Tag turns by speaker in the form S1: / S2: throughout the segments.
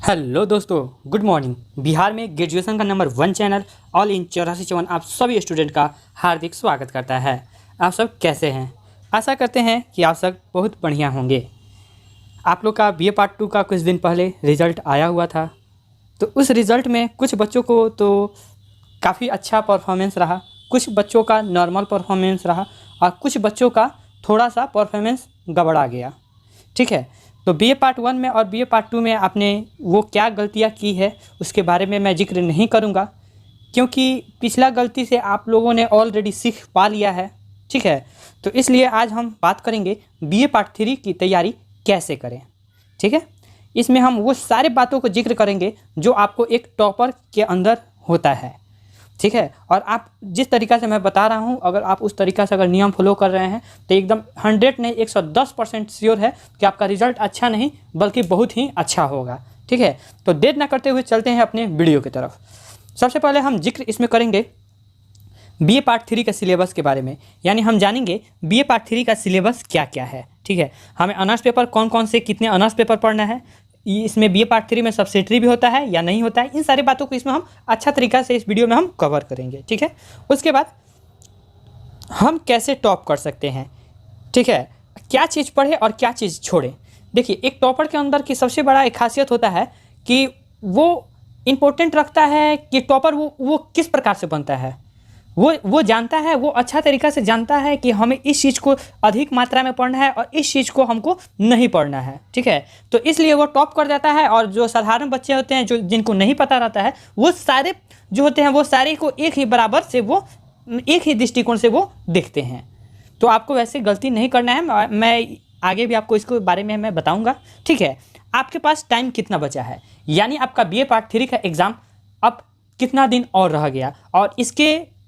S1: Hello दोस्तों, good morning. Bihar में graduation का नंबर 1 चैनल ऑल इन 8454 आप सभी स्टूडेंट का हार्दिक स्वागत करता है। आप सब कैसे हैं? आशा करते हैं कि आप सब बहुत बढ़िया होंगे। आप लोग का बीए पार्ट 2 का कुछ दिन पहले रिज़ल्ट आया हुआ था, तो उस रिज़ल्ट में कुछ बच्चों को तो काफ़ी अच्छा परफॉर्मेंस रहा, कुछ बच्चों का नॉर्मल परफॉर्मेंस रहा और कुछ बच्चों का थोड़ा सा परफॉर्मेंस गड़बड़ा गया। ठीक है, तो बीए पार्ट 1 में और बीए पार्ट 2 में आपने वो क्या गलतियाँ की है उसके बारे में मैं जिक्र नहीं करूँगा, क्योंकि पिछला गलती से आप लोगों ने ऑलरेडी सीख पा लिया है। ठीक है, तो इसलिए आज हम बात करेंगे बीए पार्ट 3 की तैयारी कैसे करें। ठीक है, इसमें हम वो सारे बातों को जिक्र करेंगे जो आपको एक टॉपर के अंदर होता है। ठीक है, और आप जिस तरीक़ा से मैं बता रहा हूँ, अगर आप उस तरीक़ा से अगर नियम फॉलो कर रहे हैं तो एकदम 100 नहीं 110% श्योर है कि आपका रिज़ल्ट अच्छा नहीं बल्कि बहुत ही अच्छा होगा। ठीक है, तो देर ना करते हुए चलते हैं अपने वीडियो की तरफ। सबसे पहले हम जिक्र इसमें करेंगे बीए पार्ट 3 का सिलेबस के बारे में, यानी हम जानेंगे बीए पार्ट 3 का सिलेबस क्या क्या है। ठीक है, हमें ऑनर्स पेपर कौन कौन से कितने ऑनर्स पेपर पढ़ना है, इसमें बीए पार्ट 3 में सब्सिडरी भी होता है या नहीं होता है, इन सारी बातों को इसमें हम अच्छा तरीक़ा से इस वीडियो में हम कवर करेंगे। ठीक है, उसके बाद हम कैसे टॉप कर सकते हैं। ठीक है, क्या चीज़ पढ़े और क्या चीज़ छोड़े। देखिए, एक टॉपर के अंदर की सबसे बड़ा एक खासियत होता है कि वो इम्पोर्टेंट रखता है कि टॉपर वो किस प्रकार से बनता है। वो जानता है, वो अच्छा तरीक़ा से जानता है कि हमें इस चीज़ को अधिक मात्रा में पढ़ना है और इस चीज़ को हमको नहीं पढ़ना है। ठीक है, तो इसलिए वो टॉप कर जाता है और जो साधारण बच्चे होते हैं, जो जिनको नहीं पता रहता है, वो सारे जो होते हैं वो सारे को एक ही बराबर से वो एक ही दृष्टिकोण से वो देखते हैं। तो आपको वैसे गलती नहीं करना है, मैं आगे भी आपको इसके बारे में मैं बताऊँगा। ठीक है, आपके पास टाइम कितना बचा है, यानी आपका बीए पार्ट 3 का एग्ज़ाम अब कितना दिन और रह गया और इसके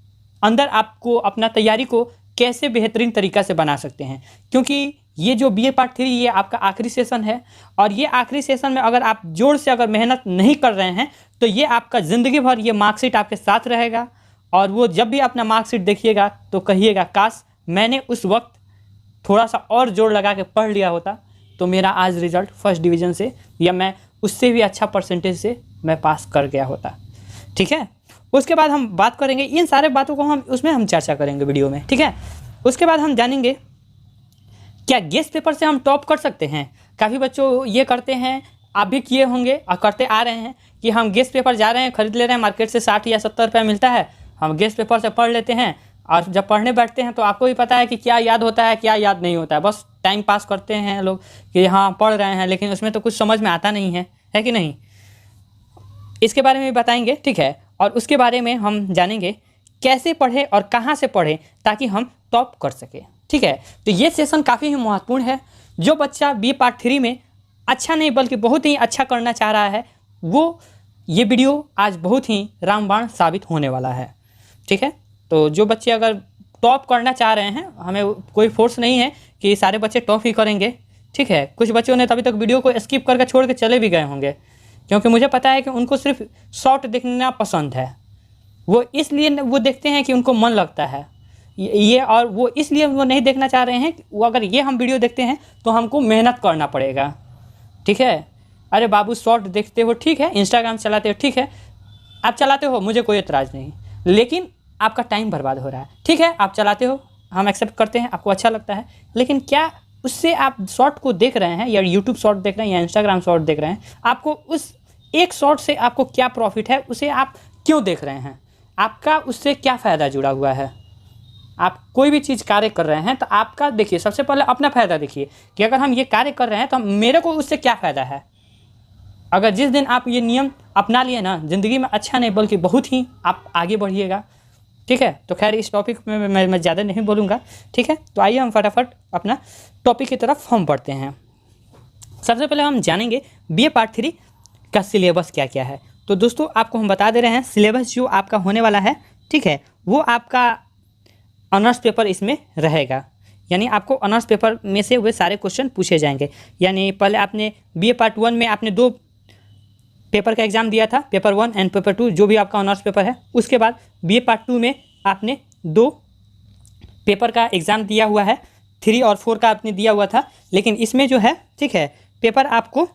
S1: अंदर आपको अपना तैयारी को कैसे बेहतरीन तरीक़ा से बना सकते हैं, क्योंकि ये जो बीए पार्ट 3 ये आपका आखिरी सेशन है और ये आखिरी सेशन में अगर आप जोर से अगर मेहनत नहीं कर रहे हैं तो ये आपका ज़िंदगी भर ये मार्कशीट आपके साथ रहेगा और वो जब भी अपना मार्कशीट देखिएगा तो कहिएगा काश मैंने उस वक्त थोड़ा सा और जोर लगा के पढ़ लिया होता तो मेरा आज रिज़ल्ट फर्स्ट डिवीज़न से या मैं उससे भी अच्छा परसेंटेज से मैं पास कर गया होता। ठीक है, उसके बाद हम बात करेंगे इन सारे बातों को, हम उसमें हम चर्चा करेंगे वीडियो में। ठीक है, उसके बाद हम जानेंगे क्या गेस्ट पेपर से हम टॉप कर सकते हैं। काफ़ी बच्चों ये करते हैं, आप भी किए होंगे और करते आ रहे हैं कि हम गेस्ट पेपर जा रहे हैं, ख़रीद ले रहे हैं, मार्केट से 60 या 70 रुपये मिलता है, हम गेस्ट पेपर से पढ़ लेते हैं और जब पढ़ने बैठते हैं तो आपको भी पता है कि क्या याद होता है क्या याद नहीं होता है। बस टाइम पास करते हैं लोग कि हाँ पढ़ रहे हैं, लेकिन उसमें तो कुछ समझ में आता नहीं है कि नहीं। इसके बारे में भी बताएंगे। ठीक है, और उसके बारे में हम जानेंगे कैसे पढ़ें और कहाँ से पढ़ें ताकि हम टॉप कर सकें। ठीक है, तो ये सेशन काफ़ी ही महत्वपूर्ण है। जो बच्चा बीए पार्ट 3 में अच्छा नहीं बल्कि बहुत ही अच्छा करना चाह रहा है, वो ये वीडियो आज बहुत ही रामबाण साबित होने वाला है। ठीक है, तो जो बच्चे अगर टॉप करना चाह रहे हैं, हमें कोई फोर्स नहीं है कि सारे बच्चे टॉप ही करेंगे। ठीक है, कुछ बच्चों ने तभी तक वीडियो को स्किप करके छोड़ के चले भी गए होंगे, क्योंकि मुझे पता है कि उनको सिर्फ शॉर्ट देखना पसंद है। वो इसलिए वो देखते हैं कि उनको मन लगता है ये, और वो इसलिए वो नहीं देखना चाह रहे हैं। वो अगर ये हम वीडियो देखते हैं तो हमको मेहनत करना पड़ेगा। ठीक है, अरे बाबू शॉर्ट देखते हो ठीक है, इंस्टाग्राम चलाते हो ठीक है, आप चलाते हो, मुझे कोई एतराज़ नहीं, लेकिन आपका टाइम बर्बाद हो रहा है। ठीक है, आप चलाते हो, हम एक्सेप्ट करते हैं, आपको अच्छा लगता है, लेकिन क्या उससे आप शॉर्ट को देख रहे हैं या यूट्यूब शॉर्ट देख रहे हैं या इंस्टाग्राम शॉर्ट देख रहे हैं, आपको उस एक शॉर्ट से आपको क्या प्रॉफिट है, उसे आप क्यों देख रहे हैं, आपका उससे क्या फ़ायदा जुड़ा हुआ है। आप कोई भी चीज़ कार्य कर रहे हैं तो आपका देखिए, सबसे पहले अपना फ़ायदा देखिए कि अगर हम ये कार्य कर रहे हैं तो मेरे को उससे क्या फ़ायदा है। अगर जिस दिन आप ये नियम अपना लिए ना, ज़िंदगी में अच्छा नहीं बल्कि बहुत ही आप आगे बढ़िएगा। ठीक है, तो खैर इस टॉपिक में मैं ज़्यादा नहीं बोलूँगा। ठीक है, तो आइए हम फटाफट अपना टॉपिक की तरफ हम बढ़ते हैं। सबसे पहले हम जानेंगे बीए पार्ट 3 का सिलेबस क्या क्या है। तो दोस्तों आपको हम बता दे रहे हैं सिलेबस जो आपका होने वाला है, ठीक है, वो आपका ऑनर्स पेपर इसमें रहेगा। यानी आपको ऑनर्स पेपर में से वे सारे क्वेश्चन पूछे जाएंगे। यानी पहले आपने बीए पार्ट 1 में आपने 2 पेपर का एग्ज़ाम दिया था, पेपर 1 एंड पेपर 2, जो भी आपका ऑनर्स पेपर है। उसके बाद बीए पार्ट 2 में आपने 2 पेपर का एग्ज़ाम दिया हुआ है, 3 और 4 का आपने दिया हुआ था, लेकिन इसमें जो है ठीक है पेपर आपको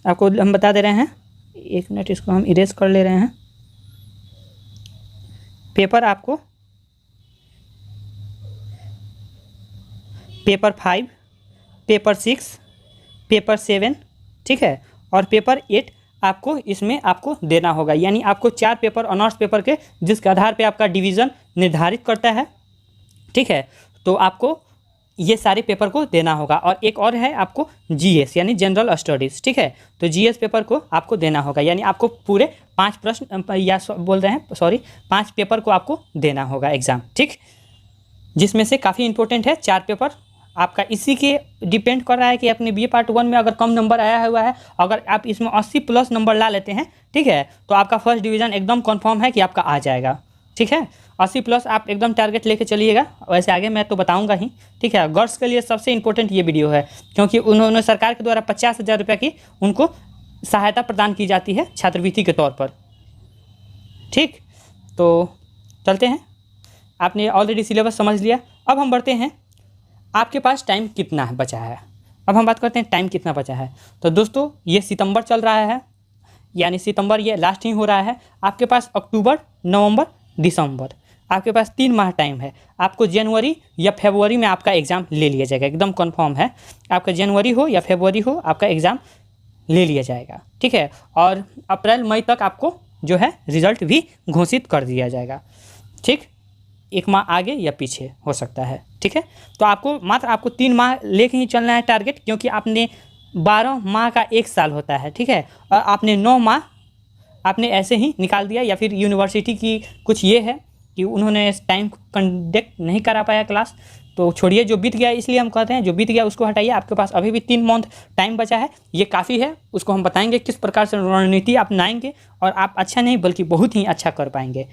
S1: आपको हम बता दे रहे हैं, 1 मिनट इसको हम इरेज कर ले रहे हैं। पेपर आपको पेपर 5, पेपर 6, पेपर 7, ठीक है, और पेपर 8 आपको इसमें आपको देना होगा। यानी आपको 4 पेपर ऑनर्स पेपर के जिसके आधार पे आपका डिवीज़न निर्धारित करता है, ठीक है, तो आपको ये सारे पेपर को देना होगा। और एक और है आपको जीएस यानी जनरल स्टडीज़, ठीक है, तो जीएस पेपर को आपको देना होगा। यानी आपको पूरे 5 प्रश्न या बोल रहे हैं सॉरी 5 पेपर को आपको देना होगा एग्ज़ाम, ठीक, जिसमें से काफ़ी इंपॉर्टेंट है 4 पेपर आपका इसी के डिपेंड कर रहा है कि अपने बीए पार्ट 1 में अगर कम नंबर आया हुआ है, अगर आप इसमें 80+ नंबर ला लेते हैं, ठीक है, तो आपका फर्स्ट डिवीज़न एकदम कंफर्म है कि आपका आ जाएगा, ठीक है। 80+ आप एकदम टारगेट लेके चलिएगा। वैसे आगे मैं तो बताऊंगा ही, ठीक है। गर्ल्स के लिए सबसे इंपॉर्टेंट ये वीडियो है, क्योंकि उन्होंने सरकार के द्वारा 50,000 रुपये की उनको सहायता प्रदान की जाती है छात्रवृत्ति के तौर पर, ठीक। तो चलते हैं, आपने ऑलरेडी सिलेबस समझ लिया। अब हम बढ़ते हैं, आपके पास टाइम कितना बचा है। अब हम बात करते हैं टाइम कितना बचा है। तो दोस्तों ये सितंबर चल रहा है, यानी सितंबर ये लास्ट ही हो रहा है। आपके पास अक्टूबर, नवंबर, दिसंबर, आपके पास 3 माह टाइम है। आपको जनवरी या फरवरी में आपका एग्ज़ाम ले लिया जाएगा, एकदम कंफर्म है। आपका जनवरी हो या फरवरी हो, आपका एग्ज़ाम ले लिया जाएगा, ठीक है। और अप्रैल मई तक आपको जो है रिज़ल्ट भी घोषित कर दिया जाएगा, ठीक। 1 माह आगे या पीछे हो सकता है, ठीक है। तो आपको 3 माह लेके ही चलना है टारगेट, क्योंकि आपने 12 माह का 1 साल होता है, ठीक है। और आपने 9 माह आपने ऐसे ही निकाल दिया, या फिर यूनिवर्सिटी की कुछ ये है कि उन्होंने टाइम कंडक्ट नहीं करा पाया क्लास, तो छोड़िए, जो बीत गया, इसलिए हम कहते हैं जो बीत गया उसको हटाइए। आपके पास अभी भी 3 मंथ टाइम बचा है, ये काफ़ी है। उसको हम बताएंगे किस प्रकार से रणनीति अपनाएंगे और आप अच्छा नहीं बल्कि बहुत ही अच्छा कर पाएंगे।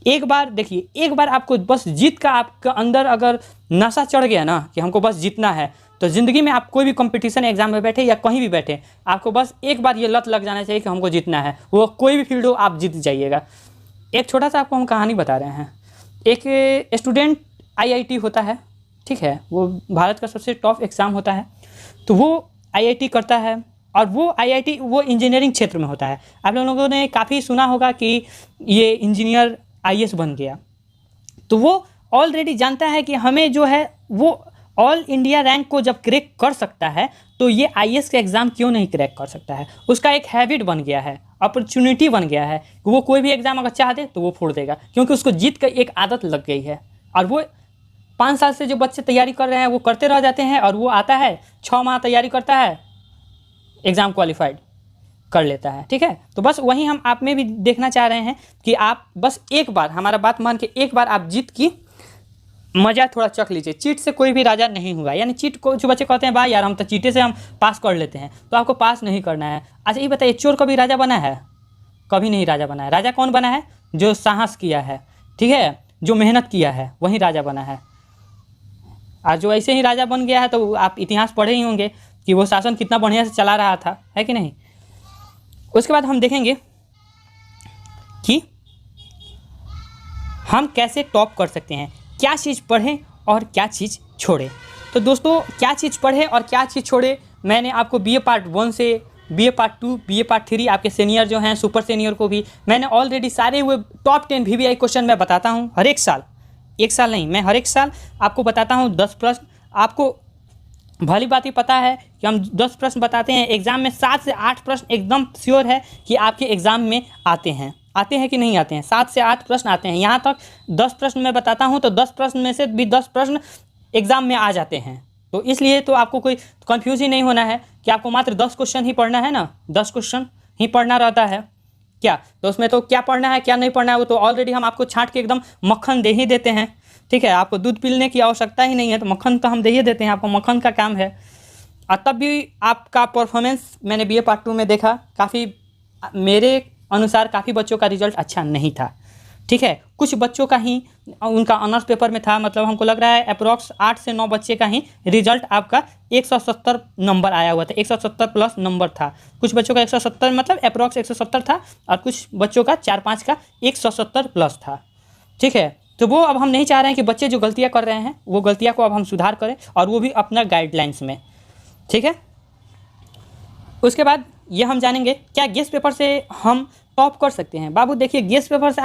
S1: एक बार देखिए, एक बार आपको बस जीत का आपके अंदर अगर नशा चढ़ गया ना कि हमको बस जीतना है, तो ज़िंदगी में आप कोई भी कंपटीशन एग्जाम में बैठे या कहीं भी बैठे, आपको बस एक बार ये लत लग जाना चाहिए कि हमको जीतना है। वो कोई भी फील्ड हो, आप जीत जाइएगा। एक छोटा सा आपको हम कहानी बता रहे हैं। एक स्टूडेंट आईआईटी होता है, ठीक है, वो भारत का सबसे टॉप एग्ज़ाम होता है। तो वो आईआईटी करता है, और वो आईआईटी वो इंजीनियरिंग क्षेत्र में होता है। आप लोगों ने काफ़ी सुना होगा कि ये इंजीनियर आईएएस बन गया। तो वो ऑलरेडी जानता है कि हमें जो है वो ऑल इंडिया रैंक को जब क्रैक कर सकता है, तो ये आईएएस का एग्ज़ाम क्यों नहीं क्रैक कर सकता है। उसका एक हैबिट बन गया है, अपॉर्चुनिटी बन गया है कि वो कोई भी एग्ज़ाम अगर चाह दे तो वो फोड़ देगा, क्योंकि उसको जीत का एक आदत लग गई है। और वो 5 साल से जो बच्चे तैयारी कर रहे हैं वो करते रह जाते हैं, और वो आता है 6 माह तैयारी करता है, एग्ज़ाम क्वालिफाइड कर लेता है, ठीक है। तो बस वही हम आप में भी देखना चाह रहे हैं कि आप बस एक बार हमारा बात मान के एक बार आप जीत की मज़ा थोड़ा चख लीजिए। चीट से कोई भी राजा नहीं हुआ। यानी चीट को जो बच्चे कहते हैं भाई यार हम तो चीटे से हम पास कर लेते हैं, तो आपको पास नहीं करना है। अच्छा ये बताइए, चोर कभी राजा बना है? कभी नहीं राजा बना है। राजा कौन बना है? जो साहस किया है, ठीक है, जो मेहनत किया है, वही राजा बना है। और जो ऐसे ही राजा बन गया है, तो आप इतिहास पढ़े ही होंगे कि वो शासन कितना बढ़िया से चला रहा था, है कि नहीं। उसके बाद हम देखेंगे कि हम कैसे टॉप कर सकते हैं, क्या चीज़ पढ़ें और क्या चीज़ छोड़ें। तो दोस्तों क्या चीज़ पढ़ें और क्या चीज़ छोड़ें, मैंने आपको बीए पार्ट 1 से बीए पार्ट 2, बीए पार्ट 3, आपके सीनियर जो हैं सुपर सीनियर को भी मैंने ऑलरेडी सारे हुए टॉप 10 वीवीआई क्वेश्चन मैं बताता हूँ हर एक साल। एक साल नहीं, मैं हर एक साल आपको बताता हूँ 10 प्रश्न। आपको भली बात ही पता है कि हम 10 प्रश्न बताते हैं, एग्ज़ाम में 7 से 8 प्रश्न एकदम श्योर है कि आपके एग्ज़ाम में आते हैं कि नहीं आते हैं। 7 से 8 प्रश्न आते हैं। यहाँ तक 10 प्रश्न मैं बताता हूँ, तो 10 प्रश्न में से भी 10 प्रश्न एग्ज़ाम में आ जाते हैं। तो इसलिए तो आपको कोई कन्फ्यूज ही नहीं होना है कि आपको मात्र 10 क्वेश्चन ही पढ़ना है ना, 10 क्वेश्चन ही पढ़ना रहता है क्या। तो उसमें तो क्या पढ़ना है क्या नहीं पढ़ना है वो तो ऑलरेडी हम आपको छाँट के एकदम मक्खन दे ही देते हैं, ठीक है। आपको दूध पीने की आवश्यकता ही नहीं है, तो मक्खन तो हम दे ही देते हैं आपको, मक्खन का काम है। और तब भी आपका परफॉर्मेंस मैंने बीए पार्ट 2 में देखा, काफ़ी मेरे अनुसार काफ़ी बच्चों का रिजल्ट अच्छा नहीं था, ठीक है। कुछ बच्चों का ही उनका ऑनर्स पेपर में था, मतलब हमको लग रहा है अप्रॉक्स 8 से 9 बच्चे का ही रिजल्ट आपका 170 नंबर आया हुआ था, 170 प्लस नंबर था। कुछ बच्चों का 170 मतलब अप्रॉक्स 170 था, और कुछ बच्चों का 4-5 का 170 प्लस था, ठीक है। तो वो अब हम नहीं चाह रहे हैं कि बच्चे जो गलतियाँ कर रहे हैं वो गलतियाँ को अब हम सुधार करें, और वो भी अपना गाइडलाइंस में, ठीक है। उसके बाद ये हम जानेंगे क्या गेस्ट पेपर से हम टॉप कर सकते हैं। बाबू देखिए, गेस्ट पेपर से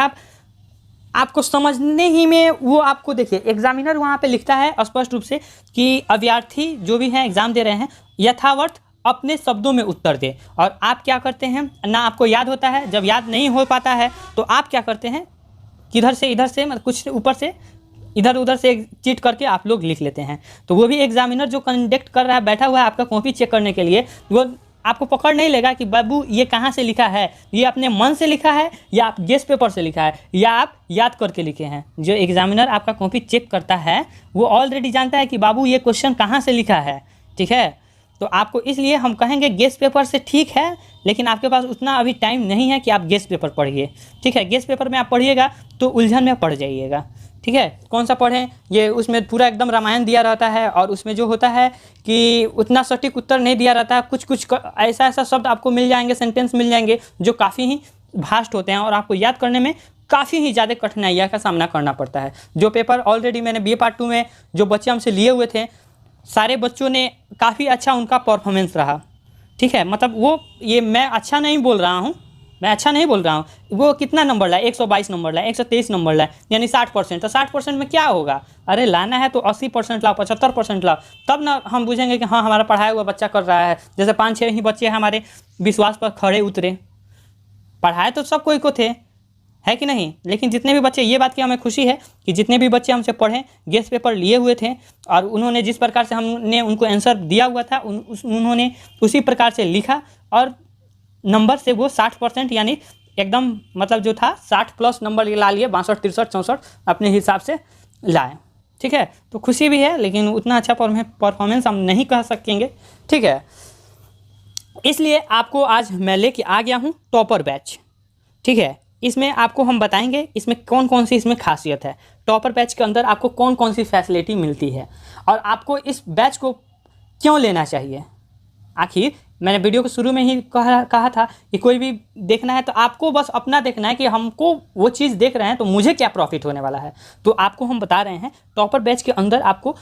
S1: आपको समझने ही में वो आपको देखिए एग्जामिनर वहाँ पे लिखता है स्पष्ट रूप से कि अभ्यर्थी जो भी हैं एग्ज़ाम दे रहे हैं यथावत अपने शब्दों में उत्तर दे। और आप क्या करते हैं ना, आपको याद होता है, जब याद नहीं हो पाता है तो आप क्या करते हैं, किधर से इधर से मतलब कुछ ऊपर से इधर उधर से चीट करके आप लोग लिख लेते हैं। तो वो भी एग्जामिनर जो कंडक्ट कर रहा है, बैठा हुआ है आपका कॉपी चेक करने के लिए, वो आपको पकड़ नहीं लेगा कि बाबू ये कहाँ से लिखा है, ये अपने मन से लिखा है या आप गेस्ट पेपर से लिखा है या आप याद करके लिखे हैं। जो एग्जामिनर आपका कॉपी चेक करता है वो ऑलरेडी जानता है कि बाबू ये क्वेश्चन कहाँ से लिखा है, ठीक है। तो आपको इसलिए हम कहेंगे गेस्ट पेपर से ठीक है, लेकिन आपके पास उतना अभी टाइम नहीं है कि आप गेस्ट पेपर पढ़िए, ठीक है। गेस्ट पेपर में आप पढ़िएगा तो उलझन में पड़ जाइएगा, ठीक है। कौन सा पढ़ें, ये उसमें पूरा एकदम रामायण दिया रहता है और उसमें जो होता है कि उतना सटीक उत्तर नहीं दिया रहता है, कुछ कुछ ऐसा ऐसा शब्द आपको मिल जाएंगे, सेंटेंस मिल जाएंगे जो काफ़ी ही भास्ट होते हैं और आपको याद करने में काफ़ी ही ज़्यादा कठिनाइयों का सामना करना पड़ता है। जो पेपर ऑलरेडी मैंने BA पार्ट 2 में जो बच्चे हमसे लिए हुए थे, सारे बच्चों ने काफ़ी अच्छा उनका परफॉर्मेंस रहा, ठीक है। मतलब वो ये मैं अच्छा नहीं बोल रहा हूँ, वो कितना नंबर लाए, 122 नंबर लाए, 123 नंबर लाए, यानी 60%। तो 60% में क्या होगा, अरे लाना है तो 80% लाओ, 75% लाओ, तब ना हम बुझेंगे कि हाँ हमारा पढ़ाया हुआ बच्चा कर रहा है। जैसे 5-6 ही बच्चे हमारे विश्वास पर खड़े उतरे, पढ़ाए तो सब कोई को थे, है कि नहीं। लेकिन जितने भी बच्चे, ये बात की हमें खुशी है कि जितने भी बच्चे हमसे पढ़े, गेस्ट पेपर लिए हुए थे और उन्होंने जिस प्रकार से हमने उनको आंसर दिया हुआ था उन्होंने उसी प्रकार से लिखा और नंबर से वो 60% यानी एकदम मतलब जो था 60+ नंबर ला लिए, 62, 63, 64 अपने हिसाब से लाए, ठीक है। तो खुशी भी है, लेकिन उतना अच्छा परफॉर्मेंस हम नहीं कह सकेंगे, ठीक है। इसलिए आपको आज मैं लेके आ गया हूँ टॉपर बैच, ठीक है। इसमें आपको हम बताएंगे इसमें कौन कौन सी इसमें खासियत है, टॉपर बैच के अंदर आपको कौन कौन सी फैसिलिटी मिलती है और आपको इस बैच को क्यों लेना चाहिए। आखिर मैंने वीडियो के शुरू में ही कहा था कि कोई भी देखना है तो आपको बस अपना देखना है कि हमको वो चीज़ देख रहे हैं तो मुझे क्या प्रॉफिट होने वाला है। तो आपको हम बता रहे हैं टॉपर बैच के अंदर आपको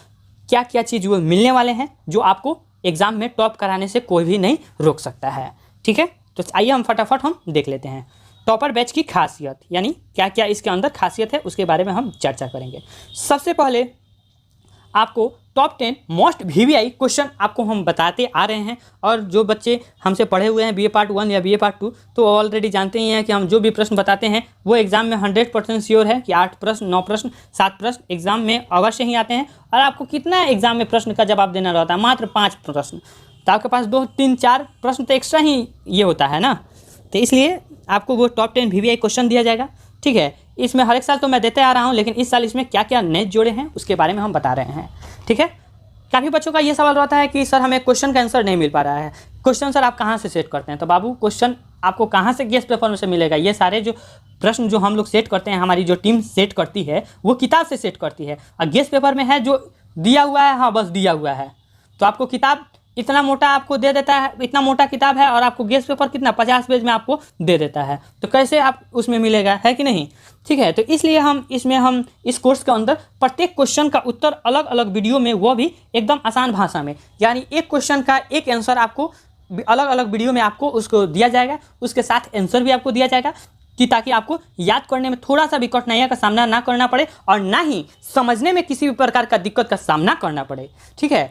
S1: क्या क्या चीज़ वो मिलने वाले हैं जो आपको एग्ज़ाम में टॉप कराने से कोई भी नहीं रोक सकता है, ठीक है। तो आइए हम फटाफट हम देख लेते हैं टॉपर बैच की खासियत, यानी क्या क्या इसके अंदर खासियत है उसके बारे में हम चर्चा करेंगे। सबसे पहले आपको टॉप 10 मोस्ट VVI क्वेश्चन आपको हम बताते आ रहे हैं और जो बच्चे हमसे पढ़े हुए हैं BA पार्ट 1 या BA पार्ट 2 तो ऑलरेडी जानते ही हैं कि हम जो भी प्रश्न बताते हैं वो एग्ज़ाम में 100% श्योर है कि 8 प्रश्न 9 प्रश्न 7 प्रश्न एग्ज़ाम में अवश्य ही आते हैं। और आपको कितना एग्ज़ाम में प्रश्न का जवाब देना रहता है, मात्र 5 प्रश्न, तो आपके पास 2, 3, 4 प्रश्न तो एक्स्ट्रा ही ये होता है ना। तो इसलिए आपको वो टॉप 10 VVI क्वेश्चन दिया जाएगा, ठीक है। इसमें हर एक साल तो मैं देते आ रहा हूँ, लेकिन इस साल इसमें क्या क्या नए जोड़े हैं उसके बारे में हम बता रहे हैं, ठीक है। काफ़ी बच्चों का ये सवाल रहता है कि सर हमें क्वेश्चन का आंसर नहीं मिल पा रहा है, क्वेश्चन सर आप कहाँ से सेट करते हैं। तो बाबू क्वेश्चन आपको कहाँ से गेस्ट पेपर में से मिलेगा, ये सारे जो प्रश्न जो हम लोग सेट करते हैं, हमारी जो टीम सेट करती है वो किताब से सेट करती है। और गेस्ट पेपर में है जो दिया हुआ है, हाँ बस दिया हुआ है, तो आपको किताब इतना मोटा आपको दे देता है, इतना मोटा किताब है और आपको गेस्ट पेपर कितना 50 पेज में आपको दे देता है, तो कैसे आप उसमें मिलेगा, है कि नहीं, ठीक है। तो इसलिए हम इस कोर्स के अंदर प्रत्येक क्वेश्चन का उत्तर अलग अलग वीडियो में, वो भी एकदम आसान भाषा में, यानी एक क्वेश्चन का एक आंसर आपको अलग अलग वीडियो में आपको उसको दिया जाएगा, उसके साथ आंसर भी आपको दिया जाएगा कि ताकि आपको याद करने में थोड़ा सा भी कठिनाइयों का सामना ना करना पड़े और ना ही समझने में किसी भी प्रकार का दिक्कत का सामना करना पड़े, ठीक है।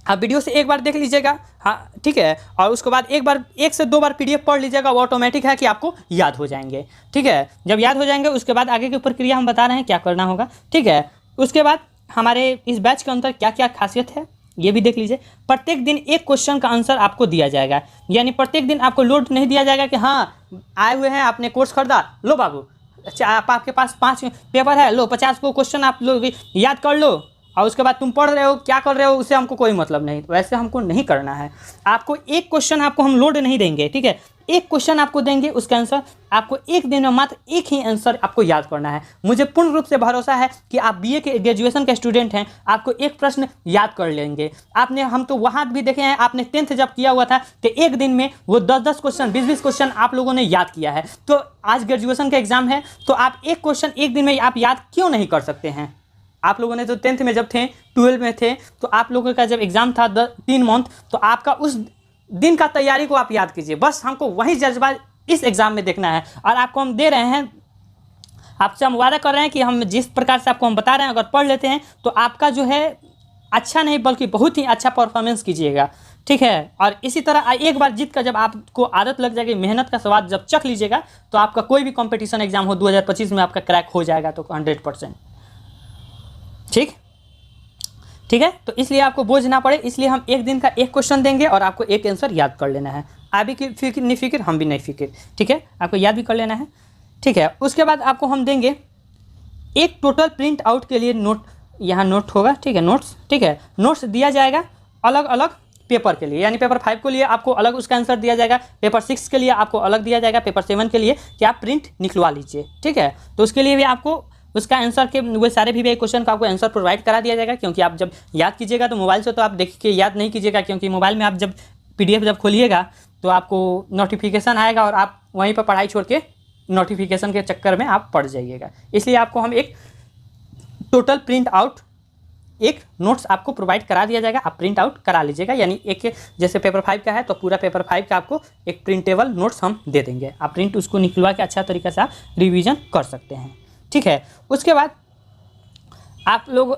S1: आप वीडियो से एक बार देख लीजिएगा, हाँ ठीक है, और उसके बाद एक से दो बार PDF पढ़ लीजिएगा, वो ऑटोमेटिक है कि आपको याद हो जाएंगे, ठीक है। जब याद हो जाएंगे उसके बाद आगे की प्रक्रिया हम बता रहे हैं क्या करना होगा, ठीक है। उसके बाद हमारे इस बैच के अंदर क्या क्या खासियत है ये भी देख लीजिए। प्रत्येक दिन एक क्वेश्चन का आंसर आपको दिया जाएगा, यानी प्रत्येक दिन आपको लोड नहीं दिया जाएगा कि हाँ आए हुए हैं आपने कोर्स खरीदा, लो बाबू अच्छा आपके पास 5 पेपर है, लो 50 को क्वेश्चन आप लोग याद कर लो और उसके बाद तुम पढ़ रहे हो क्या कर रहे हो उससे हमको कोई मतलब नहीं। तो वैसे हमको नहीं करना है, आपको एक क्वेश्चन आपको हम लोड नहीं देंगे, ठीक है। एक क्वेश्चन आपको देंगे, उसका आंसर आपको एक दिन में मात्र एक ही आंसर आपको याद करना है। मुझे पूर्ण रूप से भरोसा है कि आप BA के ग्रेजुएशन के स्टूडेंट हैं, आपको एक प्रश्न याद कर लेंगे। हम तो वहाँ भी देखे हैं, आपने 10th जब किया हुआ था तो एक दिन में वो 10-10 क्वेश्चन 20-20 क्वेश्चन आप लोगों ने याद किया है। तो आज ग्रेजुएशन का एग्जाम है तो आप एक क्वेश्चन एक दिन में आप याद क्यों नहीं कर सकते हैं। आप लोगों ने तो 10th में जब थे 12 में थे तो आप लोगों का जब एग्ज़ाम था 3 मंथ, तो आपका उस दिन का तैयारी को आप याद कीजिए, बस हमको वही जज्बा इस एग्ज़ाम में देखना है। और आपको हम दे रहे हैं, आपसे हम वादा कर रहे हैं कि हम जिस प्रकार से आपको हम बता रहे हैं, अगर पढ़ लेते हैं तो आपका जो है अच्छा नहीं बल्कि बहुत ही अच्छा परफॉर्मेंस कीजिएगा, ठीक है। और इसी तरह एक बार जीत कर जब आपको आदत लग जाएगी, मेहनत का स्वाद जब चख लीजिएगा, तो आपका कोई भी कंपटीशन एग्जाम हो 2025 में आपका क्रैक हो जाएगा, तो 100%। ठीक है। तो इसलिए आपको बोझ ना पड़े, इसलिए हम एक दिन का एक क्वेश्चन देंगे और आपको एक आंसर याद कर लेना है। आप भी फिक्र नहीं फिक्र, हम भी नहीं फिक्र, ठीक है। आपको याद भी कर लेना है, ठीक है। उसके बाद आपको हम देंगे एक टोटल प्रिंट आउट के लिए नोट, यहाँ नोट होगा, ठीक है, नोट्स, ठीक है। नोट्स दिया जाएगा अलग अलग पेपर के लिए, यानी पेपर 5 के लिए आपको अलग उसका आंसर दिया जाएगा, पेपर 6 के लिए आपको अलग दिया जाएगा, पेपर 7 के लिए कि आप प्रिंट निकलवा लीजिए, ठीक है। तो उसके लिए भी आपको उसका आंसर के वो सारे भी क्वेश्चन का आपको आंसर प्रोवाइड करा दिया जाएगा, क्योंकि आप जब याद कीजिएगा तो मोबाइल से तो आप देख के याद नहीं कीजिएगा, क्योंकि मोबाइल में आप जब PDF जब खोलिएगा तो आपको नोटिफिकेशन आएगा और आप वहीं पर पढ़ाई छोड़ के नोटिफिकेशन के चक्कर में आप पढ़ जाइएगा। इसलिए आपको हम एक टोटल प्रिंट आउट, एक नोट्स आपको प्रोवाइड करा दिया जाएगा, आप प्रिंट आउट करा लीजिएगा। यानी एक जैसे पेपर 5 का है तो पूरा पेपर 5 का आपको एक प्रिंटेबल नोट्स हम दे देंगे, आप प्रिंट उसको निकलवा के अच्छा तरीके से आप रिवीजन कर सकते हैं, ठीक है। उसके बाद आप लोग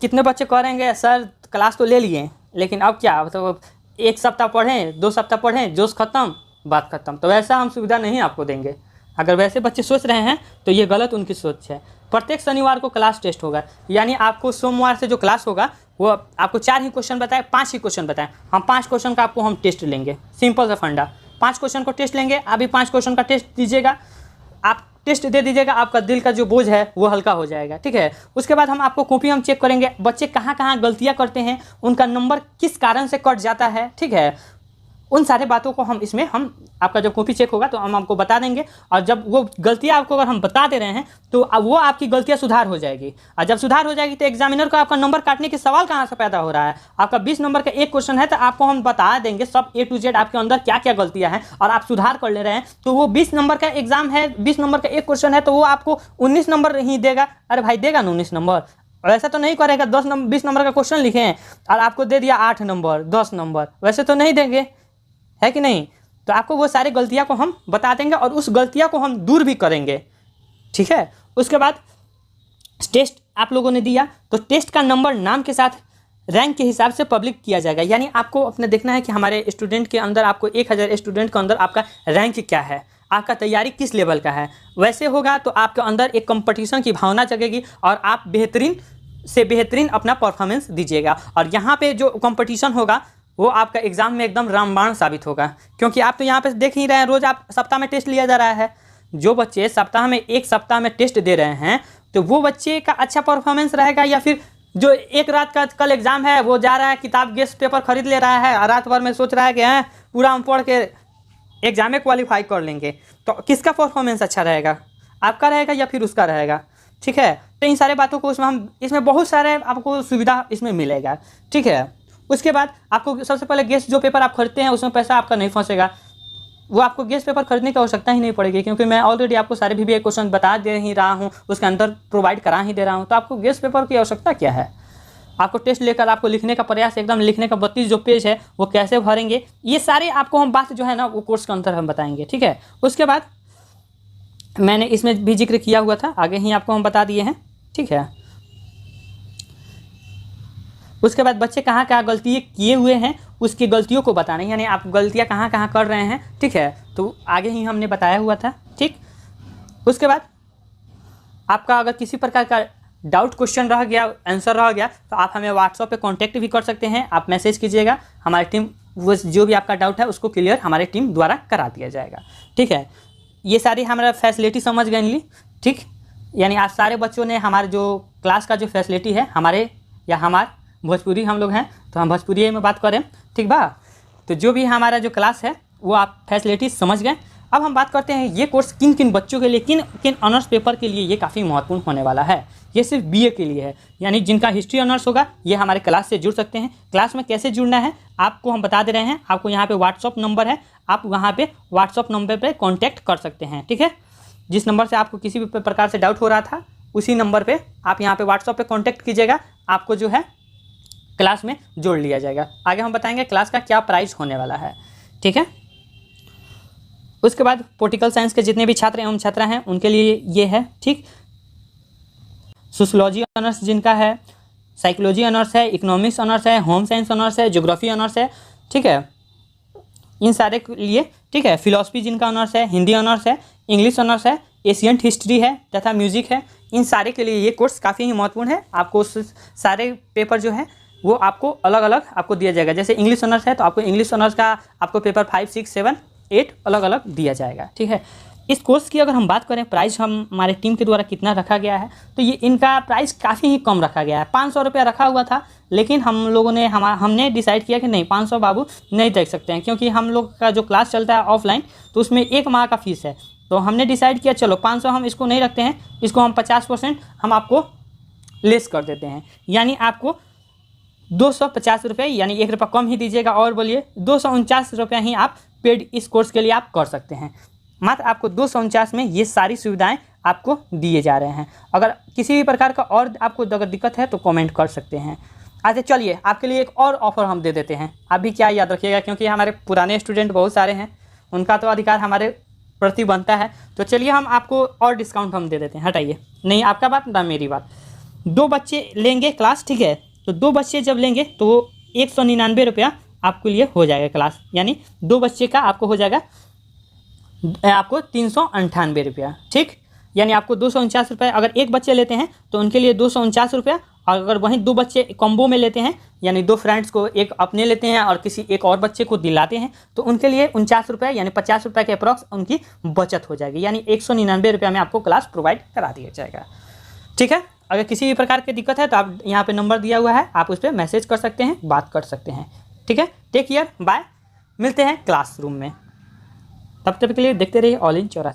S1: कितने बच्चे करेंगे सर क्लास तो ले लिए, लेकिन अब क्या, तो एक सप्ताह पढ़ें, 2 सप्ताह पढ़ें, जोश खत्म, बात खत्म, तो वैसा हम सुविधा नहीं आपको देंगे। अगर वैसे बच्चे सोच रहे हैं तो ये गलत उनकी सोच है। प्रत्येक शनिवार को क्लास टेस्ट होगा, यानी आपको सोमवार से जो क्लास होगा वो आपको 4 ही क्वेश्चन बताए, 5 ही क्वेश्चन बताएं, हम 5 क्वेश्चन का आपको हम टेस्ट लेंगे, सिंपल सा फंडा, 5 क्वेश्चन को टेस्ट लेंगे। अभी 5 क्वेश्चन का टेस्ट दीजिएगा, आप टेस्ट दे दीजिएगा, आपका दिल का जो बोझ है वो हल्का हो जाएगा, ठीक है। उसके बाद हम आपको कॉपी हम चेक करेंगे, बच्चे कहाँ कहाँ गलतियाँ करते हैं, उनका नंबर किस कारण से कट जाता है, ठीक है। उन सारे बातों को हम इसमें हम आपका जब कॉपी चेक होगा तो हम आपको बता देंगे, और जब वो गलतियाँ आपको अगर हम बता दे रहे हैं तो अब वो आपकी गलतियाँ सुधार हो जाएगी, और जब सुधार हो जाएगी तो एग्जामिनर को आपका नंबर काटने के सवाल कहाँ से पैदा हो रहा है। आपका 20 नंबर का एक क्वेश्चन है तो आपको हम बता देंगे सब A to Z आपके अंदर क्या क्या गलतियाँ हैं और आप सुधार कर ले रहे हैं, तो वो 20 नंबर का एग्जाम है, 20 नंबर का एक क्वेश्चन है तो वो आपको 19 नंबर ही देगा। अरे भाई देगा ना 19 नंबर, वैसे तो नहीं करेगा। 20 नंबर का क्वेश्चन लिखे हैं और आपको दे दिया 8 नंबर 10 नंबर, वैसे तो नहीं देंगे, है कि नहीं। तो आपको वो सारी गलतियां को हम बता देंगे और उस गलतियां को हम दूर भी करेंगे, ठीक है। उसके बाद टेस्ट आप लोगों ने दिया तो टेस्ट का नंबर नाम के साथ रैंक के हिसाब से पब्लिक किया जाएगा, यानी आपको अपने देखना है कि हमारे स्टूडेंट के अंदर, आपको 1000 स्टूडेंट के अंदर आपका रैंक क्या है, आपका तैयारी किस लेवल का है। वैसे होगा तो आपके अंदर एक कंपटीशन की भावना जगेगी और आप बेहतरीन से बेहतरीन अपना परफॉर्मेंस दीजिएगा। और यहाँ पे जो कंपटीशन होगा वो आपका एग्ज़ाम में एकदम रामबाण साबित होगा, क्योंकि आप तो यहाँ पे देख ही रहे हैं, रोज़ आप सप्ताह में टेस्ट लिया जा रहा है। जो बच्चे सप्ताह में एक सप्ताह में टेस्ट दे रहे हैं तो वो बच्चे का अच्छा परफॉर्मेंस रहेगा, या फिर जो एक रात का कल एग्ज़ाम है वो जा रहा है किताब गेस्ट पेपर खरीद ले रहा है और रात भर में सोच रहा है कि हैं पूरा हम पढ़ के एग्ज़ाम में क्वालिफाई कर लेंगे, तो किसका परफॉर्मेंस अच्छा रहेगा, आपका रहेगा या फिर उसका रहेगा, ठीक है। तो इन सारे बातों को इसमें बहुत सारे आपको सुविधा इसमें मिलेगा, ठीक है। उसके बाद आपको सबसे पहले गेस्ट जो पेपर आप खरीदते हैं उसमें पैसा आपका नहीं फंसेगा, वो आपको गेस्ट पेपर खरीदने की आवश्यकता ही नहीं पड़ेगी, क्योंकि मैं ऑलरेडी आपको सारे भी क्वेश्चन बता दे ही रहा हूँ, उसके अंदर प्रोवाइड करा ही दे रहा हूँ, तो आपको गेस्ट पेपर की आवश्यकता क्या है। आपको टेस्ट लेकर आपको लिखने का प्रयास, एकदम लिखने का 32 जो पेज है वो कैसे भरेंगे, ये सारे आपको हम बात जो है ना वो कोर्स के अंदर हम बताएंगे, ठीक है। उसके बाद मैंने इसमें भी जिक्र किया हुआ था, आगे ही आपको हम बता दिए हैं, ठीक है। उसके बाद बच्चे कहाँ कहाँ गलती किए हुए हैं उसकी गलतियों को बताना, यानी आप गलतियाँ कहाँ कहाँ कर रहे हैं, ठीक है, तो आगे ही हमने बताया हुआ था, ठीक। उसके बाद आपका अगर किसी प्रकार का डाउट क्वेश्चन रह गया, आंसर रह गया, तो आप हमें व्हाट्सएप पे कांटेक्ट भी कर सकते हैं, आप मैसेज कीजिएगा, हमारी टीम वो जो भी आपका डाउट है उसको क्लियर हमारी टीम द्वारा करा दिया जाएगा, ठीक है। ये सारी हमारा फैसिलिटी समझ गए ली, ठीक, यानी आज सारे बच्चों ने हमारे जो क्लास का जो फैसिलिटी है, हमारे या हमारे भोजपुरी हम लोग हैं तो हम भोजपुरी में बात करें, ठीक बा। तो जो भी हमारा जो क्लास है वो आप फैसिलिटी समझ गए। अब हम बात करते हैं ये कोर्स किन किन बच्चों के लिए, किन किन ऑनर्स पेपर के लिए ये काफ़ी महत्वपूर्ण होने वाला है। ये सिर्फ BA के लिए है, यानी जिनका हिस्ट्री ऑनर्स होगा ये हमारे क्लास से जुड़ सकते हैं। क्लास में कैसे जुड़ना है आपको हम बता दे रहे हैं, आपको यहाँ पे व्हाट्सअप नंबर है, आप वहाँ पे व्हाट्सअप नंबर पे कांटेक्ट कर सकते हैं, ठीक है। जिस नंबर से आपको किसी भी प्रकार से डाउट हो रहा था उसी नंबर पर आप यहाँ पर व्हाट्सअप पर कॉन्टैक्ट कीजिएगा, आपको जो है क्लास में जोड़ लिया जाएगा। आगे हम बताएंगे क्लास का क्या प्राइस होने वाला है, ठीक है। उसके बाद पॉलिटिकल साइंस के जितने भी छात्र एवं छात्रा हैं उनके लिए ये है, ठीक। सोशियोलॉजी ऑनर्स जिनका है, साइकोलॉजी ऑनर्स है, इकोनॉमिक्स ऑनर्स है, होम साइंस ऑनर्स है, ज्योग्राफी ऑनर्स है, ठीक है, इन सारे के लिए, ठीक है। फिलॉसफी जिनका ऑनर्स है, हिंदी ऑनर्स है, इंग्लिश ऑनर्स है, एशियन हिस्ट्री है तथा म्यूजिक है, इन सारे के लिए ये कोर्स काफ़ी ही महत्वपूर्ण है। आपको सारे पेपर जो है वो आपको अलग अलग आपको दिया जाएगा। जैसे इंग्लिश ऑनर्स है तो आपको इंग्लिश ऑनर्स का आपको पेपर 5, 6, 7, 8 अलग अलग दिया जाएगा, ठीक है। इस कोर्स की अगर हम बात करें प्राइस हमारे टीम के द्वारा कितना रखा गया है, तो ये इनका प्राइस काफ़ी ही कम रखा गया है। 500 रुपया रखा हुआ था, लेकिन हम लोगों ने हमने डिसाइड किया कि नहीं, 500 बाबू नहीं देख सकते हैं, क्योंकि हम लोग का जो क्लास चलता है ऑफलाइन तो उसमें 1 माह का फीस है। तो हमने डिसाइड किया चलो 500 हम इसको नहीं रखते हैं, इसको हम 50% हम आपको लेस कर देते हैं, यानी आपको 250 रुपये, यानी 1 रुपया कम ही दीजिएगा। और बोलिए 249 रुपया ही आप पेड इस कोर्स के लिए आप कर सकते हैं। मात्र आपको 249 में ये सारी सुविधाएं आपको दिए जा रहे हैं। अगर किसी भी प्रकार का और आपको अगर दिक्कत है तो कमेंट कर सकते हैं। अच्छा चलिए, आपके लिए एक और ऑफ़र हम दे देते हैं। आप भी क्या याद रखिएगा, क्योंकि हमारे पुराने स्टूडेंट बहुत सारे हैं, उनका तो अधिकार हमारे प्रति बनता है। तो चलिए हम आपको और डिस्काउंट हम दे देते हैं। हटाइए, नहीं आपका बात ना मेरी बात। 2 बच्चे लेंगे क्लास, ठीक है, तो 2 बच्चे जब लेंगे तो 199 रुपया आपके लिए हो जाएगा क्लास, यानी 2 बच्चे का आपको हो जाएगा आपको 398 रुपया, ठीक। यानी आपको 249 रुपये अगर एक बच्चे लेते हैं तो उनके लिए 249 रुपया। अगर वहीं 2 बच्चे कॉम्बो में लेते हैं, यानी 2 फ्रेंड्स को, एक अपने लेते हैं और किसी एक और बच्चे को दिलाते हैं, तो उनके लिए 49 रुपये, यानी 50 रुपये के अप्रॉक्स उनकी बचत हो जाएगी। यानी 199 रुपया में आपको क्लास प्रोवाइड करा दिया जाएगा, ठीक है। अगर किसी भी प्रकार की दिक्कत है तो आप यहाँ पे नंबर दिया हुआ है, आप उस पर मैसेज कर सकते हैं, बात कर सकते हैं, ठीक है। टेक केयर, बाय, मिलते हैं क्लासरूम में। तब तक के लिए देखते रहिए ऑल इन 84।